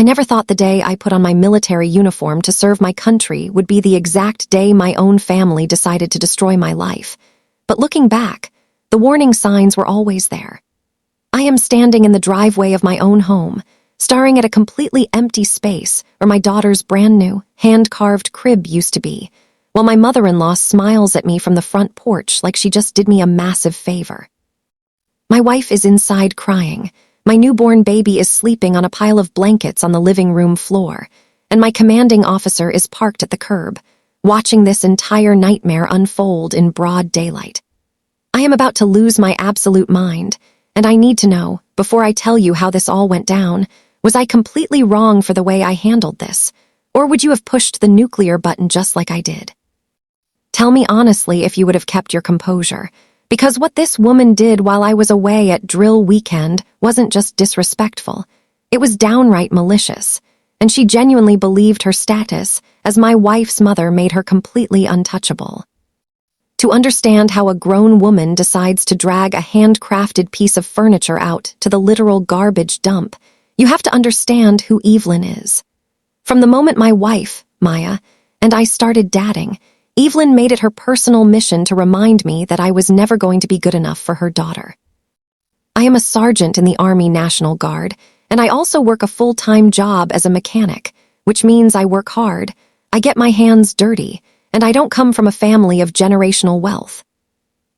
I never thought the day I put on my military uniform to serve my country would be the exact day my own family decided to destroy my life. But looking back, the warning signs were always there. I am standing in the driveway of my own home, staring at a completely empty space where my daughter's brand new, hand-carved crib used to be, while my mother-in-law smiles at me from the front porch like she just did me a massive favor. My wife is inside crying, my newborn baby is sleeping on a pile of blankets on the living room floor, and my commanding officer is parked at the curb, watching this entire nightmare unfold in broad daylight. I am about to lose my absolute mind, and I need to know, before I tell you how this all went down, was I completely wrong for the way I handled this, or would you have pushed the nuclear button just like I did? Tell me honestly if you would have kept your composure, because what this woman did while I was away at drill weekend wasn't just disrespectful, it was downright malicious, and she genuinely believed her status as my wife's mother made her completely untouchable. To understand how a grown woman decides to drag a handcrafted piece of furniture out to the literal garbage dump, you have to understand who Evelyn is. From the moment my wife, Maya, and I started dating, Evelyn made it her personal mission to remind me that I was never going to be good enough for her daughter. I am a sergeant in the Army National Guard, and I also work a full-time job as a mechanic, which means I work hard, I get my hands dirty, and I don't come from a family of generational wealth.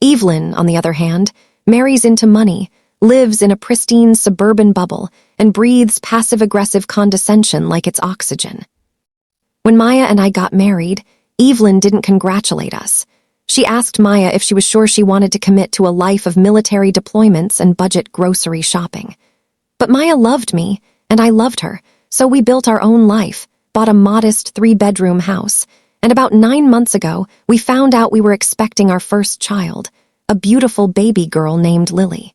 Evelyn, on the other hand, marries into money, lives in a pristine suburban bubble, and breathes passive-aggressive condescension like it's oxygen. When Maya and I got married, Evelyn didn't congratulate us. She asked Maya if she was sure she wanted to commit to a life of military deployments and budget grocery shopping. But Maya loved me, and I loved her, so we built our own life, bought a modest 3-bedroom house, and about 9 months ago, we found out we were expecting our first child, a beautiful baby girl named Lily.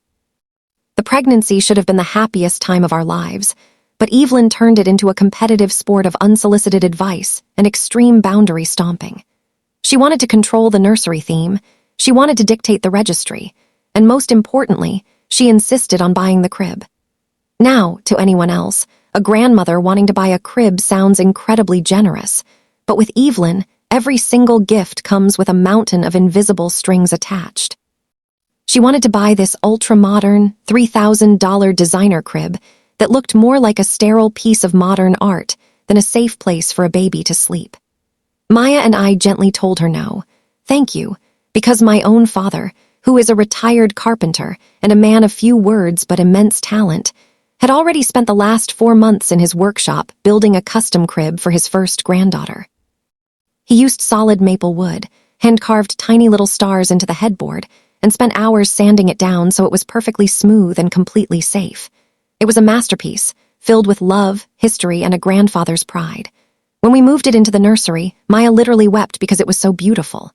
The pregnancy should have been the happiest time of our lives, but Evelyn turned it into a competitive sport of unsolicited advice and extreme boundary stomping. She wanted to control the nursery theme, she wanted to dictate the registry, and most importantly, she insisted on buying the crib. Now, to anyone else, a grandmother wanting to buy a crib sounds incredibly generous, but with Evelyn, every single gift comes with a mountain of invisible strings attached. She wanted to buy this ultra-modern, $3,000 designer crib that looked more like a sterile piece of modern art than a safe place for a baby to sleep. Maya and I gently told her no, thank you, because my own father, who is a retired carpenter and a man of few words but immense talent, had already spent the last 4 months in his workshop building a custom crib for his first granddaughter. He used solid maple wood, hand-carved tiny little stars into the headboard, and spent hours sanding it down so it was perfectly smooth and completely safe. It was a masterpiece, filled with love, history, and a grandfather's pride. When we moved it into the nursery, Maya literally wept because it was so beautiful.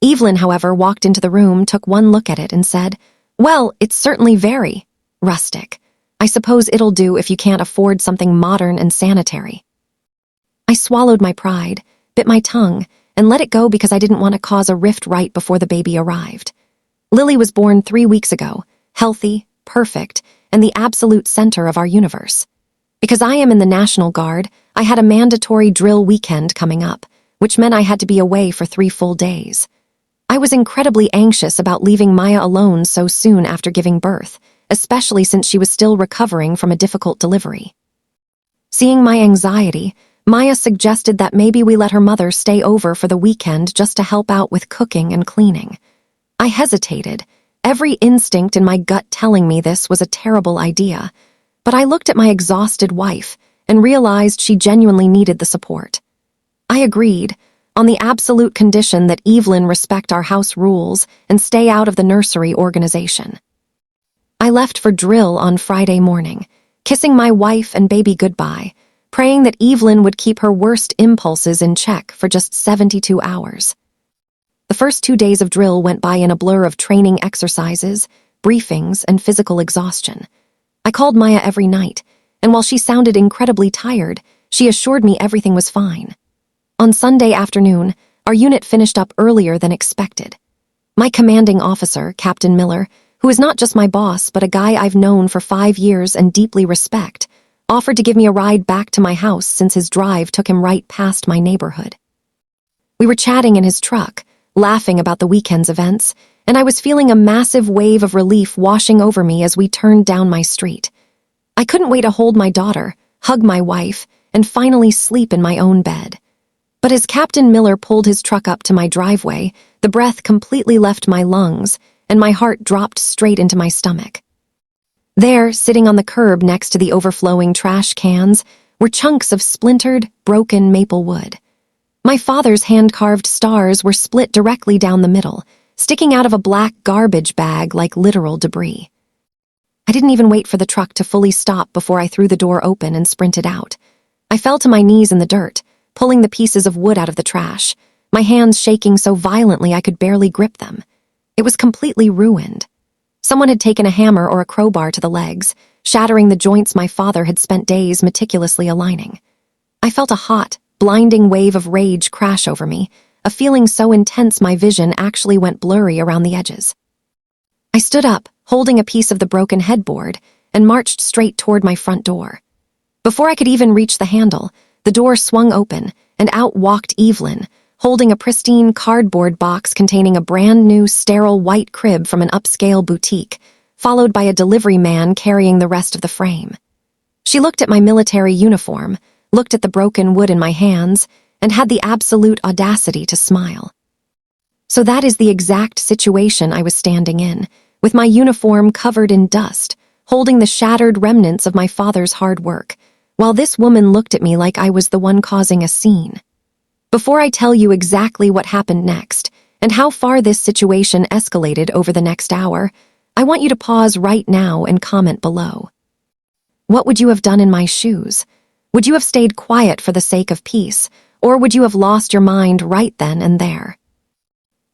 Evelyn, however, walked into the room, took one look at it, and said, "Well, it's certainly very rustic. I suppose it'll do if you can't afford something modern and sanitary." I swallowed my pride, bit my tongue, and let it go because I didn't want to cause a rift right before the baby arrived. Lily was born 3 weeks ago, healthy, perfect, and the absolute center of our universe. Because I am in the National Guard, I had a mandatory drill weekend coming up, which meant I had to be away for 3 full days. I was incredibly anxious about leaving Maya alone so soon after giving birth, especially since she was still recovering from a difficult delivery. Seeing my anxiety, Maya suggested that maybe we let her mother stay over for the weekend just to help out with cooking and cleaning. I hesitated, every instinct in my gut telling me this was a terrible idea, but I looked at my exhausted wife and realized she genuinely needed the support. I agreed, on the absolute condition that Evelyn respect our house rules and stay out of the nursery organization. I left for drill on Friday morning, kissing my wife and baby goodbye, praying that Evelyn would keep her worst impulses in check for just 72 hours. The first 2 days of drill went by in a blur of training exercises, briefings, and physical exhaustion. I called Maya every night, and while she sounded incredibly tired, she assured me everything was fine. On Sunday afternoon, our unit finished up earlier than expected. My commanding officer, Captain Miller, who is not just my boss but a guy I've known for 5 years and deeply respect, offered to give me a ride back to my house since his drive took him right past my neighborhood. We were chatting in his truck, laughing about the weekend's events, and I was feeling a massive wave of relief washing over me as we turned down my street. I couldn't wait to hold my daughter, hug my wife, and finally sleep in my own bed. But as Captain Miller pulled his truck up to my driveway, the breath completely left my lungs, and my heart dropped straight into my stomach. There, sitting on the curb next to the overflowing trash cans, were chunks of splintered, broken maple wood. My father's hand-carved stars were split directly down the middle, sticking out of a black garbage bag like literal debris. I didn't even wait for the truck to fully stop before I threw the door open and sprinted out. I fell to my knees in the dirt, pulling the pieces of wood out of the trash, my hands shaking so violently I could barely grip them. It was completely ruined. Someone had taken a hammer or a crowbar to the legs, shattering the joints my father had spent days meticulously aligning. I felt a hot, blinding wave of rage crash over me, a feeling so intense my vision actually went blurry around the edges. I stood up, holding a piece of the broken headboard, and marched straight toward my front door. Before I could even reach the handle, the door swung open, and out walked Evelyn, holding a pristine cardboard box containing a brand-new, sterile white crib from an upscale boutique, followed by a delivery man carrying the rest of the frame. She looked at my military uniform, looked at the broken wood in my hands, and had the absolute audacity to smile. So that is the exact situation I was standing in, with my uniform covered in dust, holding the shattered remnants of my father's hard work, while this woman looked at me like I was the one causing a scene. Before I tell you exactly what happened next, and how far this situation escalated over the next hour, I want you to pause right now and comment below. What would you have done in my shoes? Would you have stayed quiet for the sake of peace, or would you have lost your mind right then and there?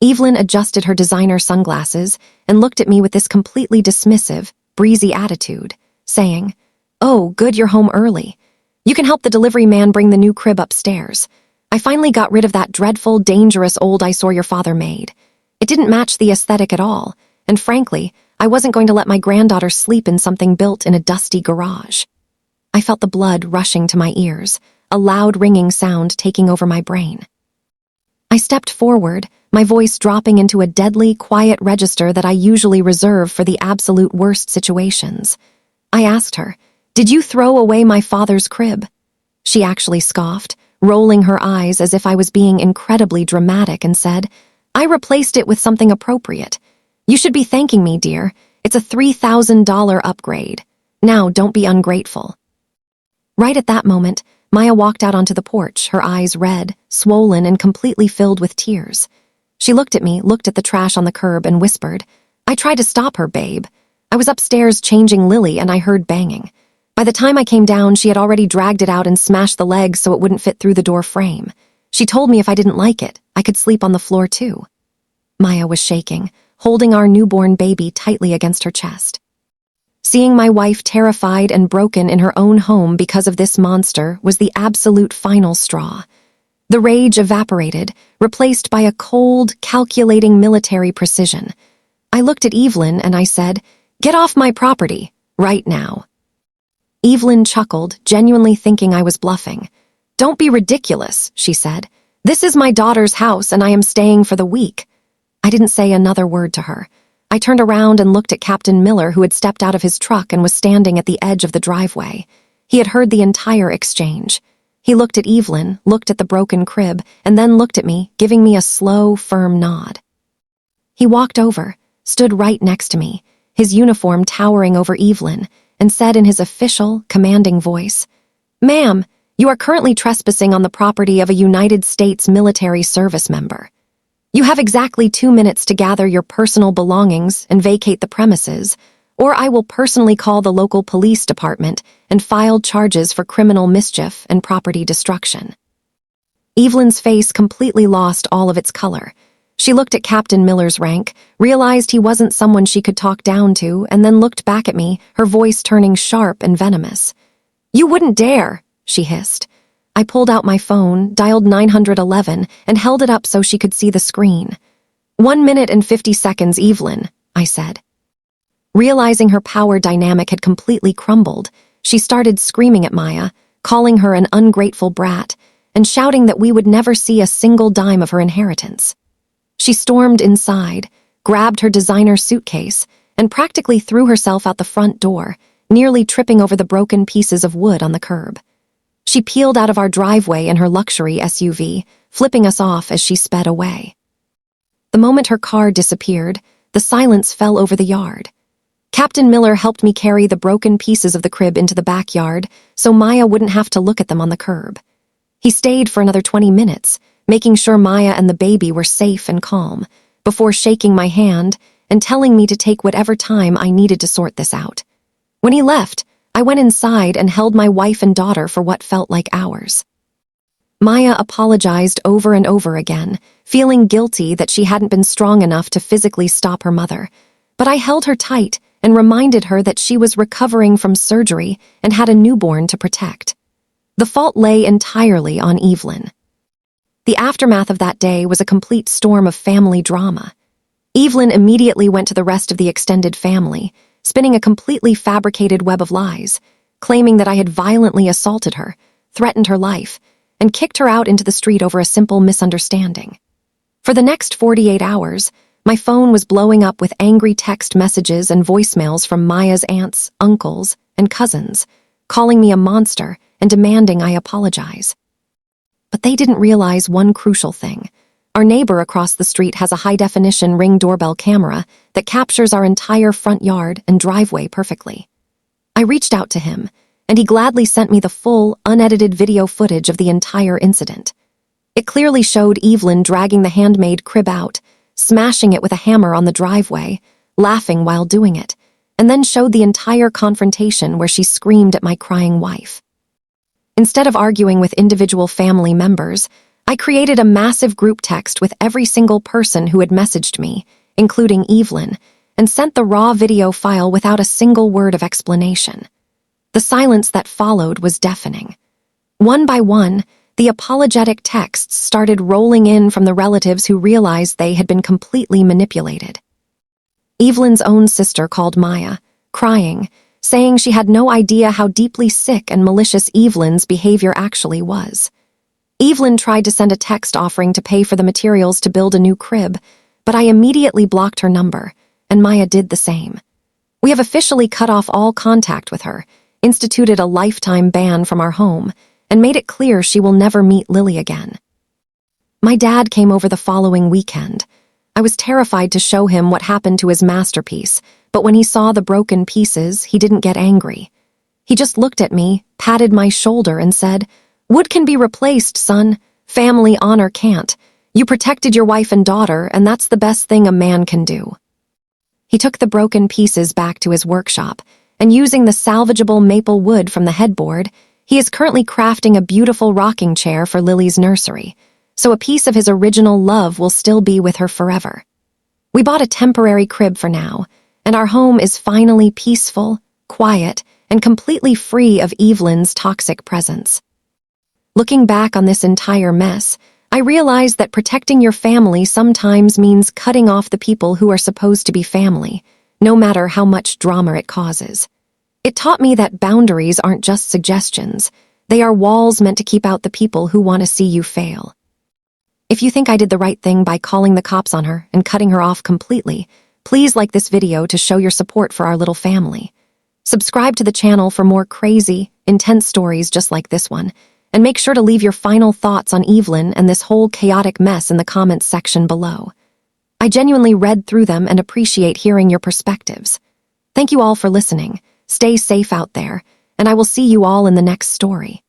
Evelyn adjusted her designer sunglasses and looked at me with this completely dismissive, breezy attitude, saying, "Oh, good, you're home early. You can help the delivery man bring the new crib upstairs. I finally got rid of that dreadful, dangerous old eyesore your father made. It didn't match the aesthetic at all, and frankly, I wasn't going to let my granddaughter sleep in something built in a dusty garage." I felt the blood rushing to my ears, a loud ringing sound taking over my brain. I stepped forward, my voice dropping into a deadly, quiet register that I usually reserve for the absolute worst situations. I asked her, "Did you throw away my father's crib?" She actually scoffed, rolling her eyes as if I was being incredibly dramatic, and said, "I replaced it with something appropriate. You should be thanking me, dear. It's a $3,000 upgrade. Now, don't be ungrateful." Right at that moment, Maya walked out onto the porch, her eyes red, swollen, and completely filled with tears. She looked at me, looked at the trash on the curb, and whispered, "I tried to stop her, babe. I was upstairs changing Lily, and I heard banging. By the time I came down, she had already dragged it out and smashed the legs so it wouldn't fit through the door frame. She told me if I didn't like it, I could sleep on the floor too." Maya was shaking, holding our newborn baby tightly against her chest. Seeing my wife terrified and broken in her own home because of this monster was the absolute final straw. The rage evaporated, replaced by a cold, calculating military precision. I looked at Evelyn and I said, "Get off my property, right now." Evelyn chuckled, genuinely thinking I was bluffing. "Don't be ridiculous," she said. "This is my daughter's house and I am staying for the week." I didn't say another word to her. I turned around and looked at Captain Miller, who had stepped out of his truck and was standing at the edge of the driveway. He had heard the entire exchange. He looked at Evelyn, looked at the broken crib, and then looked at me, giving me a slow, firm nod. He walked over, stood right next to me, his uniform towering over Evelyn, and said in his official, commanding voice, "Ma'am, you are currently trespassing on the property of a United States military service member. You have exactly 2 minutes to gather your personal belongings and vacate the premises, or I will personally call the local police department and file charges for criminal mischief and property destruction." Evelyn's face completely lost all of its color. She looked at Captain Miller's rank, realized he wasn't someone she could talk down to, and then looked back at me, her voice turning sharp and venomous. "You wouldn't dare," she hissed. I pulled out my phone, dialed 911, and held it up so she could see the screen. 1 minute and 50 seconds, Evelyn," I said. Realizing her power dynamic had completely crumbled, She started screaming at Maya, calling her an ungrateful brat, and shouting that we would never see a single dime of her inheritance. She stormed inside, grabbed her designer suitcase, and practically threw herself out the front door, nearly tripping over the broken pieces of wood on the curb. She peeled out of our driveway in her luxury SUV, flipping us off as she sped away. The moment her car disappeared, the silence fell over the yard. Captain Miller helped me carry the broken pieces of the crib into the backyard so Maya wouldn't have to look at them on the curb. He stayed for another 20 minutes, making sure Maya and the baby were safe and calm, before shaking my hand and telling me to take whatever time I needed to sort this out. When he left, I went inside and held my wife and daughter for what felt like hours. Maya apologized over and over again, feeling guilty that she hadn't been strong enough to physically stop her mother, but I held her tight and reminded her that she was recovering from surgery and had a newborn to protect. The fault lay entirely on Evelyn. The aftermath of that day was a complete storm of family drama. Evelyn immediately went to the rest of the extended family, spinning a completely fabricated web of lies, claiming that I had violently assaulted her, threatened her life, and kicked her out into the street over a simple misunderstanding. For the next 48 hours, my phone was blowing up with angry text messages and voicemails from Maya's aunts, uncles, and cousins, calling me a monster and demanding I apologize. But they didn't realize one crucial thing. Our neighbor across the street has a high-definition Ring doorbell camera that captures our entire front yard and driveway perfectly. I reached out to him, and he gladly sent me the full, unedited video footage of the entire incident. It clearly showed Evelyn dragging the handmade crib out, smashing it with a hammer on the driveway, laughing while doing it, and then showed the entire confrontation where she screamed at my crying wife. Instead of arguing with individual family members, I created a massive group text with every single person who had messaged me, including Evelyn, and sent the raw video file without a single word of explanation. The silence that followed was deafening. One by one, the apologetic texts started rolling in from the relatives who realized they had been completely manipulated. Evelyn's own sister called Maya, crying, saying she had no idea how deeply sick and malicious Evelyn's behavior actually was. Evelyn tried to send a text offering to pay for the materials to build a new crib, but I immediately blocked her number, and Maya did the same. We have officially cut off all contact with her, instituted a lifetime ban from our home, and made it clear she will never meet Lily again. My dad came over the following weekend. I was terrified to show him what happened to his masterpiece, but when he saw the broken pieces, he didn't get angry. He just looked at me, patted my shoulder, and said, "Wood can be replaced, son. Family honor can't. You protected your wife and daughter, and that's the best thing a man can do." He took the broken pieces back to his workshop, and using the salvageable maple wood from the headboard, he is currently crafting a beautiful rocking chair for Lily's nursery, so a piece of his original love will still be with her forever. We bought a temporary crib for now, and our home is finally peaceful, quiet, and completely free of Evelyn's toxic presence. Looking back on this entire mess, I realized that protecting your family sometimes means cutting off the people who are supposed to be family, no matter how much drama it causes. It taught me that boundaries aren't just suggestions. They are walls meant to keep out the people who want to see you fail. If you think I did the right thing by calling the cops on her and cutting her off completely, please like this video to show your support for our little family. Subscribe to the channel for more crazy, intense stories just like this one, and make sure to leave your final thoughts on Evelyn and this whole chaotic mess in the comments section below. I genuinely read through them and appreciate hearing your perspectives. Thank you all for listening. Stay safe out there, and I will see you all in the next story.